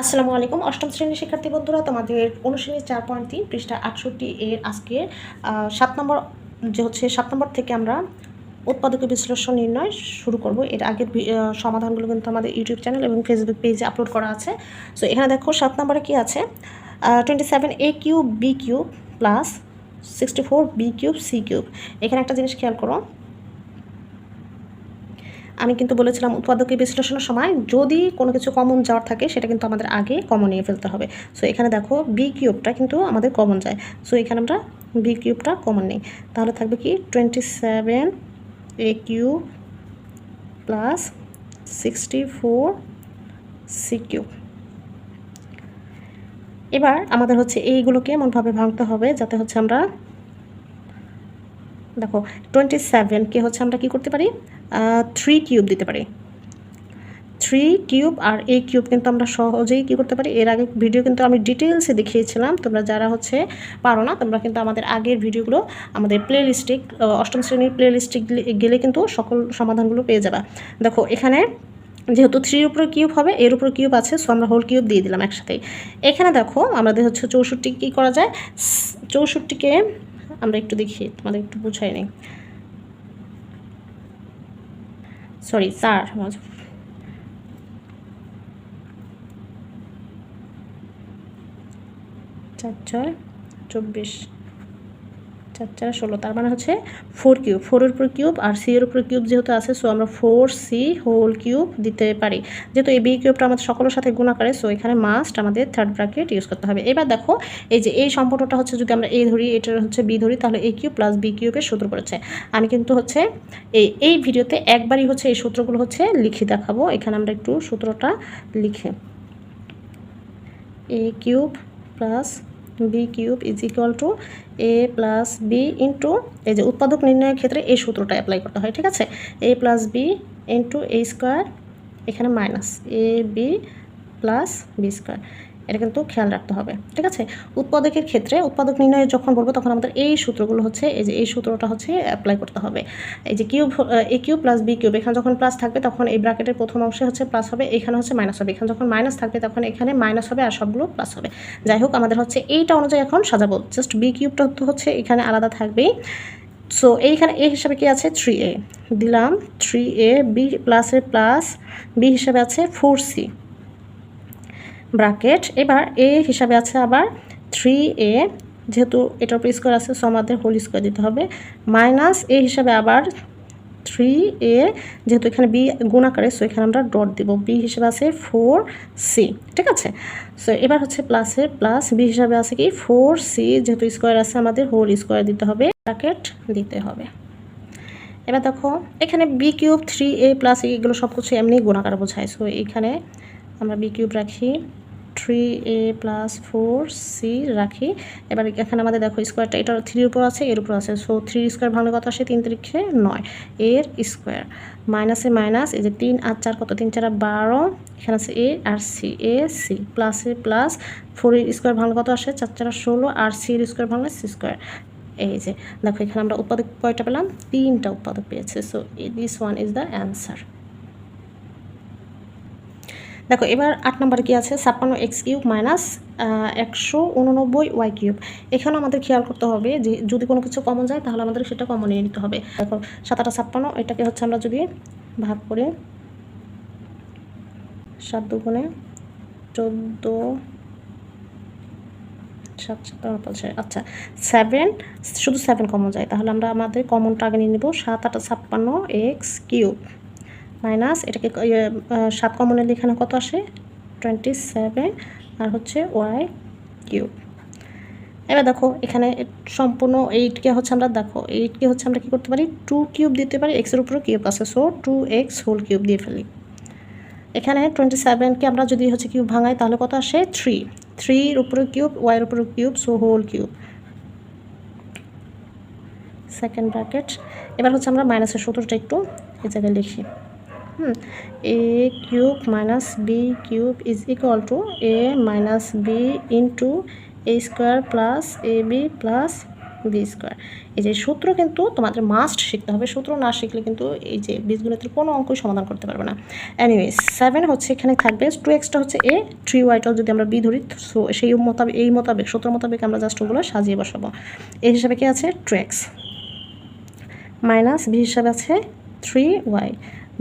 আসসালামু আলাইকুম অষ্টম শ্রেণীর শিক্ষার্থী বন্ধুরা, তোমাদের অনুশীলনী 4.3 পৃষ্ঠা 68 এর আজকে 7 নম্বর হচ্ছে 7 নম্বর থেকে আমরা উৎপাদকীয় বিশ্লেষণ নির্ণয় শুরু করব। এর আগের সমাধানগুলো কিন্তু আমাদের ইউটিউব চ্যানেল এবং ফেসবুক পেজে আপলোড করা আছে। সো এখানে দেখো 7 নম্বরে কি আছে, 27a cube b cube plus 64b cube c cube. এখানে একটা জিনিস খেয়াল করো, আমি কিন্তু বলেছিলাম উৎপাদকীয় বিশ্লেষণের সময় যদি কোনো কিছু কমন যাওয়ার থাকে সেটা কিন্তু আমাদের আগে কমন নিয়ে ফেলতে হবে। সো এখানে দেখো বি কিউবটা কিন্তু আমাদের কমন যায়। সো এখানে আমরা বি কিউবটা কমন নিই, তাহলে থাকবে কি 27a cube plus 64c cube. এবার আমাদের হচ্ছে এইগুলোকে এমনভাবে ভাঙতে হবে যাতে হচ্ছে আমরা দেখো 27কে হচ্ছে আমরা কি করতে পারি, 3 কিউব দিতে পারি। 3 কিউব আর a কিউব কিন্তু আমরা সহজেই কী করতে পারি। এর আগে ভিডিও কিন্তু আমি ডিটেলসে দেখিয়েছিলাম, তোমরা যারা হচ্ছে পারো না তোমরা কিন্তু আমাদের আগের ভিডিওগুলো আমাদের প্লে লিস্টে অষ্টম শ্রেণীর প্লে লিস্টে গেলে কিন্তু সকল সমাধানগুলো পেয়ে যাবা। দেখো এখানে যেহেতু 3-র উপরে কিউব হবে, এর উপরে কিউব আছে, সো আমরা হোল কিউব দিয়ে দিলাম একসাথেই। এখানে দেখো আমাদের হচ্ছে 64 কী করা যায়, 64কে আমরা একটু দেখি, তোমাদের একটু বুঝাই নেই, সরি 4 4 24 4 16, তার মানে হচ্ছে 4 কিউব, 4-এর উপর কিউব আর সি এর উপর কিউব যেহেতু আছে, সো আমরা 4c হোল কিউব দিতে পারি। যেহেতু এই বি কিউবটা আমাদের সকলের সাথে গুণ করে, সো এখানে মাস্ট আমাদের থার্ড ব্র্যাকেট ইউজ করতে হবে। এবার দেখো এই যে এই সম্পর্কটা হচ্ছে যদি আমরা এ ধরি, এটার হচ্ছে বি ধরি, তাহলে এ কিউব প্লাস বি কিউবের সূত্র পড়েছে। আমি কিন্তু হচ্ছে এই ভিডিওতে একবারই হচ্ছে এই সূত্রগুলো হচ্ছে লিখে দেখাবো। এখানে আমরা একটু সূত্রটা লিখে, A cube plus B cube is equal to A plus B into, এই যে উৎপাদক নির্ণয়ের ক্ষেত্রে এই সূত্রটা অ্যাপ্লাই করতে হয়, ঠিক আছে। এ plus B into A square, এখানে মাইনাস এ বি প্লাস বি স্কোয়ার, এটা কিন্তু খেয়াল রাখতে হবে, ঠিক আছে। উৎপাদকের ক্ষেত্রে উৎপাদক নির্ণয় যখন বলবো তখন আমাদের এই সূত্রগুলো হচ্ছে এই যে এই সূত্রটা হচ্ছে অ্যাপ্লাই করতে হবে। এই যে কিউব এ কিউব প্লাস বি কিউব, এখানে যখন প্লাস থাকবে তখন এই ব্র্যাকেটের প্রথম অংশে হচ্ছে প্লাস হবে, এখানে হচ্ছে মাইনাস হবে, এখানে যখন মাইনাস থাকবে তখন এখানে মাইনাস হবে আর সবগুলো প্লাস হবে। যাই হোক আমাদের হচ্ছে এইটা অনুযায়ী এখন সাজাবো, জাস্ট বি কিউবটা তো হচ্ছে এখানে আলাদা থাকবেই। সো এইখানে এ হিসাবে কি আছে 3a দিলাম, 3a বি প্লাসের প্লাস বি হিসাবে আছে 4c ব্র্যাকেট। এবার এ হিসাবে আছে আবার 3a, যেহেতু এটার উপর স্কোয়ার আছে সো আমাদের হোল স্কোয়ার দিতে হবে, মাইনাস এ হিসাবে আবার 3a, যেহেতু এখানে বি গুণ আকারে সো এখানে আমরা ডট দিব, বি হিসাবে আছে 4c, ঠিক আছে। সো এবার হচ্ছে প্লাসের প্লাস বি হিসাবে আছে কি 4c, যেহেতু স্কোয়ার আছে আমাদের হোল স্কোয়ার দিতে হবে, ব্র্যাকেট দিতে হবে। এবার দেখো এখানে বি কিউব 3a প্লাস এগুলো সব কিছু এমনি গুণাকার বোঝায়, সো এখানে আমরা বি কিউব রাখি, 3a প্লাস 4c রাখি। এবার এখানে আমাদের দেখো স্কোয়ারটা এটা 3-র উপর আছে, এর উপর আছে, সো 3 স্কোয়ার ভাঙলে কত আসে, 3 3 9 এর স্কোয়ার, মাইনাসে মাইনাস, এই যে 3 আর 4 কত, 3 4 12, এখানে আছে এ আর সি, এ সি প্লাসে প্লাস 4-এর স্কোয়ার ভাঙলে কত আসে, 4 4 16 আর সি এর স্কোয়ার ভাঙলে সি স্কোয়ার। এই যে দেখো এখানে আমরা উৎপাদক কয়টা পেলাম, 3টা উৎপাদক পেয়েছে, so this one is the answer. দেখো এবার 8 নম্বরে কি আছে, 56x cube minus 189y cube. এখানে আমাদের খেয়াল করতে হবে যে যদি কোনো কিছু কমন যায় তাহলে আমাদের সেটা কমন নিয়ে নিতে হবে। দেখো 7 8 56, এটাকে হচ্ছে আমরা যদি ভাগ করি 7 2 14 7 7 আচ্ছা 7, শুধু 7 কমন যায়, তাহলে আমরা আমাদের কমনটা আগে নিয়ে নেব, 7 8 56x কিউব মাইনাস এটাকে 7 কমনের এখানে কত আসে 27 আর হচ্ছে ওয়াই কিউব। এবার দেখো এখানে সম্পূর্ণ 8কে হচ্ছে আমরা দেখো 8কে হচ্ছে আমরা কী করতে পারি, 2 কিউব দিতে পারি, এক্সের উপরে কিউব আছে, সো 2x হোল কিউব দিয়ে ফেলি। এখানে 27কে আমরা যদি হচ্ছে কিউব ভাঙাই তাহলে কত আসে 3-এর উপরে কিউব, ওয়াইয়ের উপরে cube, so whole cube, second bracket. এবার হচ্ছে আমরা মাইনাসের সূত্রটা একটু এই জায়গায় লিখি, A cube minus B cube is equal to A minus B into A square plus A B plus B square. এই যে সূত্র কিন্তু তোমাদের মাস্ট শিখতে হবে, সূত্র না শিখলে কিন্তু এই যে বীজগণিতের কোনো অঙ্কই সমাধান করতে পারবে না। এনিওয়েজ 7 হচ্ছে এখানে থাকবে, 2x হচ্ছে a, 3y যদি আমরা b ধরি, সো সেই মোতাবেক এই মোতাবেক সূত্র মোতাবেক আমরা জাস্ট ওগুলো সাজিয়ে বসাবো। এই হিসাবে কি আছে 2x মাইনাস b হিসাবে আছে 3y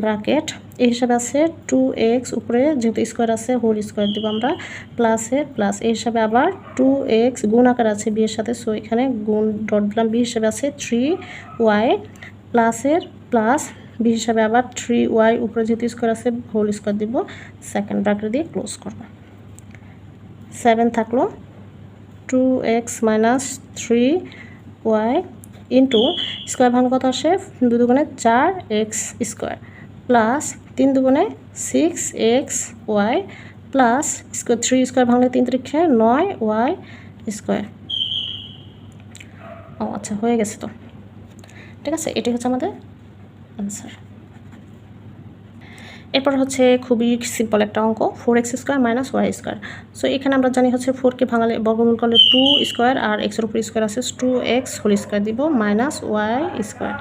ব্র্যাকেট এই হিসাবে আছে 2x, উপরে যেহেতু স্কোয়ার আছে হোল স্কোয়ার দেবো আমরা, প্লাসের প্লাস এই হিসাবে আবার 2x গুণ আকার আছে b এর সাথে, সো এখানে গুণ ডট দিলাম, b হিসাবে আছে 3y প্লাসের প্লাস b হিসাবে আবার 3y, উপরে যেহেতু স্কোয়ার আছে হোল স্কোয়ার দিব, সেকেন্ড ব্র্যাকেট দিয়ে ক্লোজ করব। 7 থাকলো 2x minus 3y into square ভাঙলে কত আসে, 2 দুগুণে 4x স্কোয়ার প্লাস 3 দুগুণে 6xy প্লাস স্কোয়ার 3 স্কোয়ার ভাঙলে 3 3 9y স্কোয়ার। ও আচ্ছা, হয়ে গেছে তো, ঠিক আছে, এটি হচ্ছে আমাদের অ্যান্সার। এরপর হচ্ছে খুবই সিম্পল একটা অঙ্ক, 4x square minus y square. So এখানে আমরা জানি হচ্ছে 4কে ভাঙালে বর্গমূল করলে 2 স্কোয়ার, আর এক্সের উপর স্কোয়ার আছে 2x হোল স্কোয়ার দিব মাইনাস ওয়াই স্কোয়ার।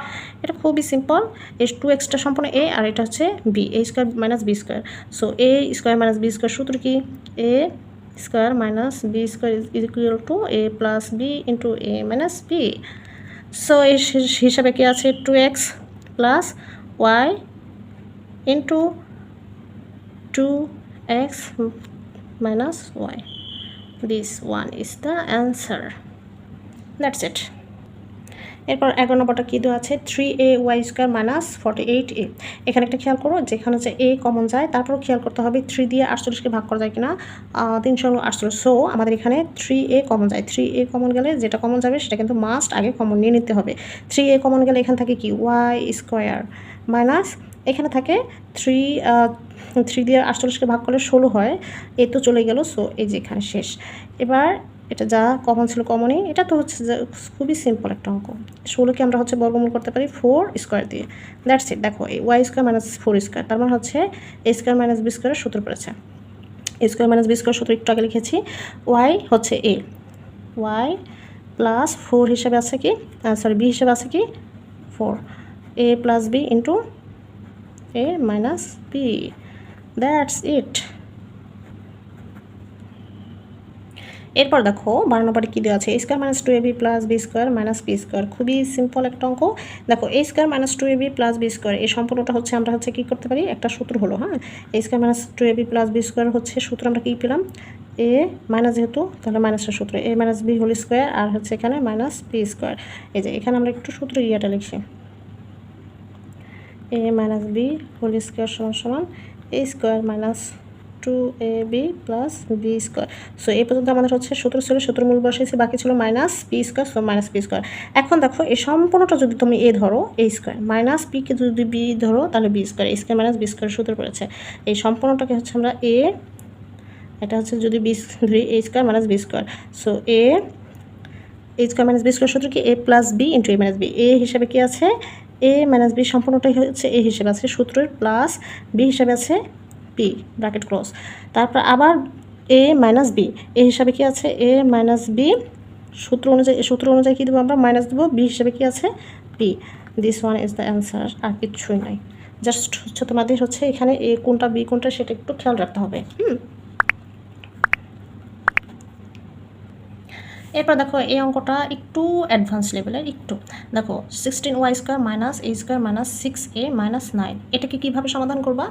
এটা খুবই সিম্পল, এই 2xটা সম্পূর্ণ a আর এটা হচ্ছে b, a square minus b square. So a square minus b square সূত্র কি, a square minus b square is equal two a plus b into a minus b। So এই হিসাবে কি আছে 2x plus y into 2x minus y. This one is the answer. That's it. এরপর 11 নম্বরটা কী দেওয়া আছে, 3ay স্কোয়ার মাইনাস 48a। এখানে একটা খেয়াল করো, যেখানে হচ্ছে a কমন যায়, তারপরও খেয়াল করতে হবে 3 দিয়ে 48কে ভাগ করা যায় কিনা, 348। সো আমাদের এখানে 3a কমন যায়, 3a কমন গেলে যেটা কমন যাবে সেটা কিন্তু মাস্ট আগে কমন নিয়ে নিতে হবে। 3a কমন গেলে এখানে থাকে কি y স্কোয়ার মাইনাস এখানে থাকে 3 দিয়ে 48কে ভাগ করলে 16 হয়, এ তো চলে গেল, সো এই যে এখানে শেষ। এবার এটা যা কমন ছিল কমনই, এটা তো হচ্ছে খুবই সিম্পল একটা অঙ্ক। 16কে আমরা হচ্ছে বর্গমূল করতে পারি 4 স্কোয়ার দিয়ে, দ্যাটস ইট। দেখো এই ওয়াই স্কোয়ার মাইনাস 4 স্কোয়ার, তার মানে হচ্ছে এ স্কোয়ার মাইনাস বি স্কোয়ারের সূত্র পড়েছে। এ স্কোয়ার মাইনাস বি স্কোয়ার সূত্র একটু আগে লিখেছি, ওয়াই হচ্ছে এ, ওয়াই প্লাস 4 হিসেবে আছে কি, সরি বি হিসেবে আছে কি 4, A plus B into a minus b, that's it. এরপর দেখো 12 নম্বরে কী দেওয়া আছে, a square minus 2ab plus B square minus p square. খুবই সিম্পল একটা অঙ্ক। দেখো a square minus 2ab plus B square, এই সম্পূর্ণটা হচ্ছে আমরা হচ্ছে কী করতে পারি, একটা সূত্র হলো, হ্যাঁ, a square minus 2ab plus B square হচ্ছে সূত্র আমরা কী পেলাম, a মাইনাস, যেহেতু তাহলে মাইনাসের সূত্র a minus B whole square, আর হচ্ছে এখানে মাইনাস পি স্কোয়ার। এই যে এখানে আমরা একটু সূত্র ইয়েটা লিখছি, a minus B whole square সমান সমান a square minus 2ab plus B square. So এই পর্যন্ত আমাদের হচ্ছে সূত্র ছিল, সূত্র মূল বসেছি, বাকি ছিল minus p square, so minus p square. এখন দেখো এই সম্পূর্ণটা যদি তুমি এ ধরো a স্কোয়ার, মাইনাস পিকে যদি বি ধরো তাহলে b square, a square minus B square সূত্র পড়েছে। এই সম্পূর্ণটাকে হচ্ছে আমরা এ, এটা হচ্ছে যদি বি ধরি a square minus B square, so A square minus B square সূত্র কি a plus B into a minus B. A হিসাবে কি আছে a মাইনাস বি, সম্পূর্ণটাই হচ্ছে a হিসেবে আছে সূত্রের, প্লাস বি হিসাবে আছে পি ব্র্যাকেট ক্লোজ, তারপর আবার a মাইনাস বি, এ হিসাবে কি আছে a মাইনাস বি, সূত্র অনুযায়ী কী দেবো আমরা, মাইনাস দেবো, বি হিসাবে কি আছে P. This one is the answer, আর কিচ্ছুই নাই। জাস্ট হচ্ছে তোমাদের হচ্ছে এখানে এ কোনটা বি কোনটা সেটা একটু খেয়াল রাখতে হবে। এরপর দেখো এই অঙ্কটা একটু অ্যাডভান্স লেভেলের, একটু দেখো 16y square minus a square minus 6a minus 9, এটাকে কীভাবে সমাধান করবা।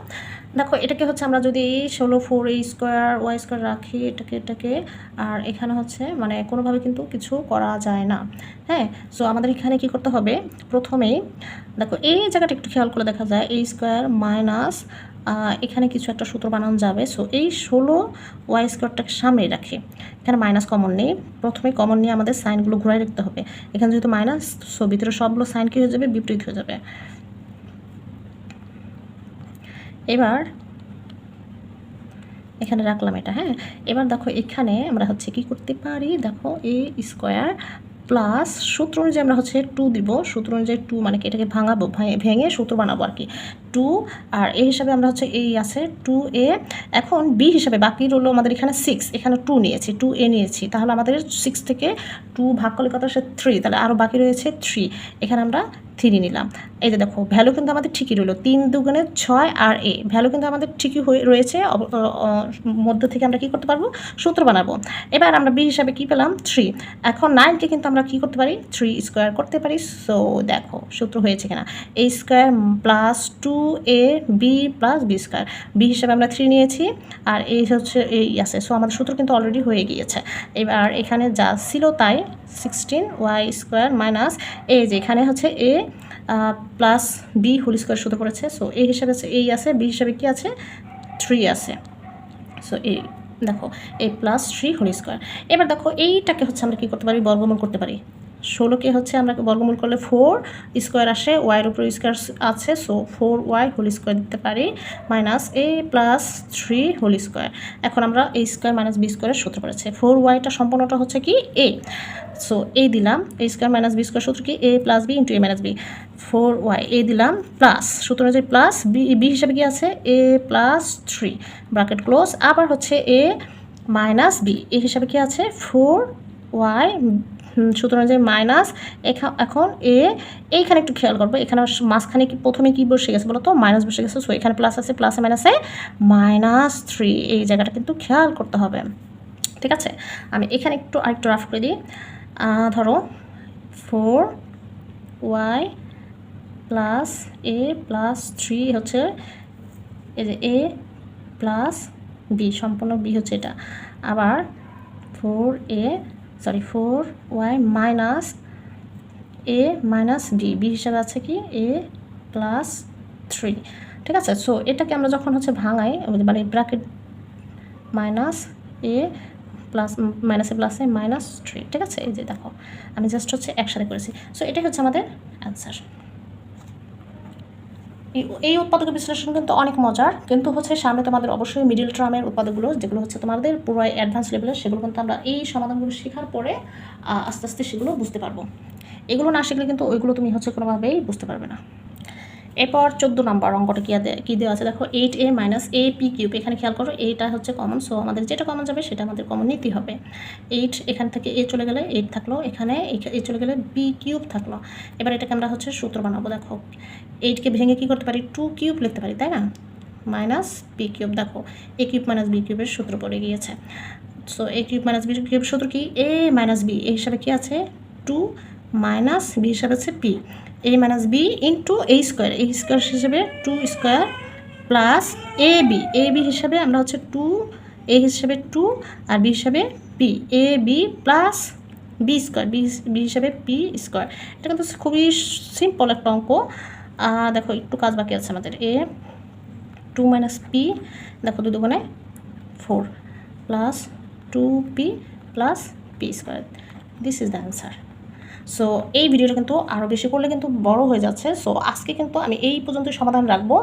দেখো এটাকে হচ্ছে আমরা যদি 4a স্কোয়ার ওয়াই স্কোয়ার রাখি, এটাকে আর এখানে হচ্ছে মানে কোনোভাবে কিন্তু কিছু করা যায় না, হ্যাঁ। সো আমাদের এখানে কি করতে হবে, প্রথমেই দেখো এই জায়গাটা একটু খেয়াল করে দেখা যায় a স্কোয়ার মাইনাস, এখানে কিছু একটা সূত্র বানানো যাবে। সো এই 16y স্কোয়ারটাকে সামনে রাখি, এখানে মাইনাস কমন নেই, প্রথমে কমন নিয়ে আমাদের সাইনগুলো ঘুরাই রাখতে হবে। এখানে যেহেতু মাইনাস, সো ভিতরে সবগুলো সাইন কী হয়ে যাবে, বিপরীত হয়ে যাবে। এবার এখানে রাখলাম এটা, হ্যাঁ। এবার দেখো এখানে আমরা হচ্ছে কি করতে পারি, দেখো এ স্কোয়ার প্লাস সূত্র অনুযায়ী আমরা হচ্ছে 2 দিব, সূত্র অনুযায়ী 2 মানে কি এটাকে ভাঙাবো, ভেঙে সূত্র বানাবো আর কি 2, আর এই হিসাবে আমরা হচ্ছে এই আছে 2a। এখন বি হিসাবে বাকি রইলো আমাদের এখানে 6, এখানে 2 নিয়েছি, 2a নিয়েছি, তাহলে আমাদের 6 থেকে 2 ভাগ করলে কত আসে 3, তাহলে আরও বাকি রয়েছে 3, এখানে আমরা 3 নিলাম। এই যে দেখো ভ্যালু কিন্তু আমাদের ঠিকই রইলো, 3 দুগুণে 6 আর a ভ্যালু কিন্তু আমাদের ঠিকই রয়েছে। মধ্য থেকে আমরা কি করতে পারবো, সূত্র বানাবো। এবার আমরা বি হিসাবে কি পেলাম 3, এখন 9কে কিন্তু আমরা কি করতে পারি 3 স্কোয়ার করতে পারি। সো দেখো সূত্র হয়েছে কিনা, a square plus 2a b plus B square, b হিসাবে আমরা 3 নিয়েছি আর এই হচ্ছে এই আছে। সো আমাদের সূত্র কিন্তু অলরেডি হয়ে গিয়েছে। এবার এখানে যা ছিল তাই 16y স্কোয়ার মাইনাস এই যে এখানে হচ্ছে a plus b whole square সূত্র পড়েছে। সো এ হিসাবে আছে এই আছে, বি হিসাবে কি আছে 3 আছে। সো এই দেখো a প্লাস 3 হোল স্কোয়ার। এবার দেখো এইটাকে হচ্ছে আমরা কী করতে পারি, বর্গমূল করতে পারি। 16কে হচ্ছে আমরা বর্গমূল করলে 4 স্কোয়ার আসে, ওয়াইয়ের উপরে স্কোয়ার আছে, সো 4y হোল স্কোয়ার দিতে পারি minus a plus 3 whole square. এখন আমরা a স্কোয়ার মাইনাস বি স্কোয়ারের সূত্র পড়েছে, 4yটা সম্পূর্ণটা হচ্ছে কি a। সো a দিলাম, a square minus B square সূত্র কি a plus B into a minus b, 4y a দিলাম প্লাস সূত্র অনুযায়ী প্লাস বি হিসাবে কি আছে a প্লাস 3 ব্র্যাকেট ক্লোজ, আবার হচ্ছে a মাইনাস বি এই হিসাবে কি আছে 4y সূত্র অনুযায়ী মাইনাস। এখন এইখানে একটু খেয়াল করবো, এখানে মাঝখানে কি প্রথমে কি বসে গেছে বলো তো, মাইনাস বসে গেছে। সো এখানে প্লাস আছে, প্লাসে মাইনাসে -3, এই জায়গাটা কিন্তু খেয়াল করতে হবে, ঠিক আছে। আমি এখানে আরেকটু রাফ করে দিই। ধরো 4y প্লাস a প্লাস 3 হচ্ছে এই যে a প্লাস বি, সম্পূর্ণ বি হচ্ছে এটা, আবার 4y minus a minus B হিসাবে আছে কি a প্লাস 3, ঠিক আছে। সো এটাকে আমরা যখন হচ্ছে ভাঙাই মানে ব্র্যাকেট মাইনাস a প্লাস মাইনাসে প্লাসে -3, ঠিক আছে। এই যে দেখো আমি জাস্ট হচ্ছে একসাথে করেছি। সো এটাই হচ্ছে আমাদের অ্যান্সার। এই উৎপাদক বিশ্লেষণ কিন্তু অনেক মজার, কিন্তু হচ্ছে সামনে তোমাদের অবশ্যই মিডিল টার্মের উৎপাদকগুলো যেগুলো হচ্ছে তোমাদের পুরো অ্যাডভান্স লেভেলের, সেগুলো কিন্তু আমরা এই সমাধানগুলো শেখার পরে আস্তে আস্তে সেগুলো বুঝতে পারবো। এগুলো না শিখলে কিন্তু ওইগুলো তুমি হচ্ছে কোনোভাবেই বুঝতে পারবে না। এরপর 14 নম্বর অঙ্কটা কী দেওয়া আছে দেখো, 8a minus a P cube. এখানে খেয়াল করো এইটা হচ্ছে কমন, সো আমাদের যেটা কমন যাবে সেটা আমাদের কমন নিতে হবে। 8 এখান থেকে a চলে গেলে 8 থাকলো, এখানে a চলে গেলে b কিউব থাকলো। এবার এটাকে আমরা হচ্ছে সূত্র বানাবো। দেখো 8কে ভেঙে কী করতে পারি 2 কিউব লিখতে পারি, তাই না, মাইনাস বি কিউব। দেখো a কিউব মাইনাস বি কিউবের সূত্র পড়ে গিয়েছে। সো a কিউব মাইনাস বি কিউবের সূত্র কি a মাইনাস বি, এই হিসাবে কি আছে 2 মাইনাস বি হিসাবে আছে p, a minus B into a square, a square হিসেবে 2 স্কোয়ার প্লাস এ বি হিসাবে আমরা হচ্ছে 2, a হিসাবে 2 আর b হিসাবে p, a b plus B square, b হিসাবে পি স্কোয়ার। এটা কিন্তু খুবই সিম্পল একটা অঙ্ক। দেখো একটু কাজ বাকি আছে আমাদের, a 2 মাইনাস পি, দেখো 2 দুগুণে 4 plus 2p plus P square, this is the answer. So এই ভিডিওটা কিন্তু আরও বেশি করলে কিন্তু বড় হয়ে যাচ্ছে। সো আজকে কিন্তু আমি এই পর্যন্ত সমাধান রাখবো।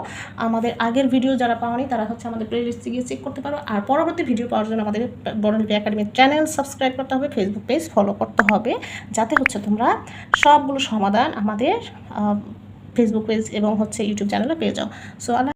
আমাদের আগের ভিডিও যারা পাওনি তারা হচ্ছে আমাদের প্লেলিস্টে গিয়ে চেক করতে পারো। আর পরবর্তী ভিডিও পাওয়ার জন্য আমাদের বর্ণলিপি একাডেমির চ্যানেল সাবস্ক্রাইব করতে হবে, ফেসবুক পেজ ফলো করতে হবে, যাতে হচ্ছে তোমরা সবগুলো সমাধান আমাদের ফেসবুক পেজ এবং হচ্ছে ইউটিউব চ্যানেলে পেয়ে যাও। সো